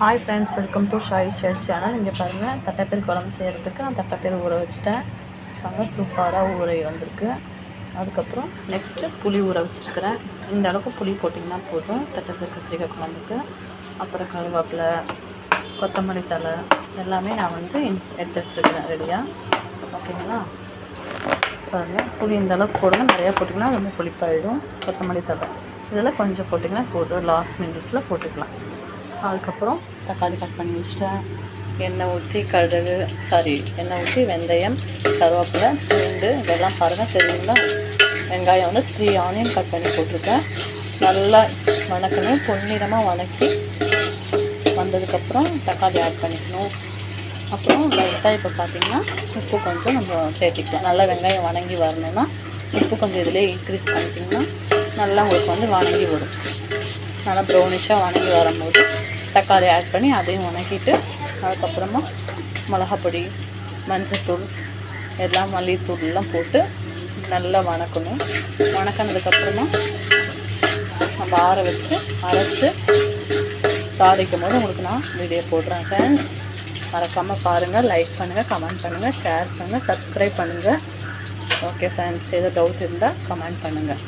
Hi friends, welcome to Shai share channel. இங்கே பாருங்கள், தட்டைப்பயிறு குழம்பு செய்கிறதுக்கு நான் தட்டைப்பயிறு ஊற வச்சுட்டேன். பாருங்கள், சூப்பராக ஊற வந்திருக்கு. அதுக்கப்புறம் நெக்ஸ்ட்டு புளி ஊற வச்சுருக்கிறேன். இந்த அளவுக்கு புளி போட்டிங்கன்னா போதும் தட்டைப்பயிறு கத்திரிக்காய் குழம்புக்கு. அப்புறம் கருவேப்பிலை, கொத்தமல்லி தழை எல்லாமே நான் எடுத்து வச்சுருக்கிறேன் ரெடியாக. ஓகேங்களா? பாருங்கள், புளி இந்த அளவுக்கு போடுங்க. நிறையா போட்டிங்கன்னா ரொம்ப புளிப்பாயிடும். கொத்தமல்லி தழை இதெல்லாம் கொஞ்சம் போட்டிங்கன்னா போதும், லாஸ்ட் மினிட்டில் போட்டுக்கலாம். அதுக்கப்புறம் தக்காளி கட் பண்ணி வச்சுட்டேன். எண்ணெய் ஊற்றி வெந்தயம், கருவேப்பிலை, பூண்டு இதெல்லாம் பாருங்கள் தெரியுங்களா. வெங்காயம் 3 ஆனியன் கட் பண்ணி போட்டிருக்கேன். நல்லா வணக்கணும். பொன்னிறமாக வணக்கி வந்ததுக்கப்புறம் தக்காளி ஆட் பண்ணிக்கணும். அப்புறம் லைட்டாக இப்போ பார்த்திங்கன்னா உப்பு கொஞ்சம் நம்ம சேர்த்திக்கலாம். நல்லா வெங்காயம் வணங்கி வரணும்னா உப்பு கொஞ்சம் இதிலே இன்க்ரீஸ் பண்ணிட்டிங்கன்னா நல்லா உங்களுக்கு வணங்கி வரும். நல்லா ப்ரௌனிஷாக வணங்கி வரும்போது தக்காளி ஆட் பண்ணி அதையும் வணக்கிட்டு அதுக்கப்புறமா மிளகாப்பொடி, மஞ்சள்தூள் எல்லாம் மல்லித்தூள்லாம் போட்டு நல்லா வணக்கணும். வணக்கினதுக்கப்புறமா நம்ம அரைச்சி தாளிக்கும் போது உங்களுக்கு நான் வீடியோ போடுறேன். ஃப்ரெண்ட்ஸ், மறக்காமல் பாருங்கள், லைக் பண்ணுங்கள், கமெண்ட் பண்ணுங்கள், ஷேர் பண்ணுங்கள், சப்ஸ்கிரைப் பண்ணுங்கள். ஓகே ஃப்ரெண்ட்ஸ், ஏதோ டவுட் இருந்தால் கமெண்ட் பண்ணுங்கள்.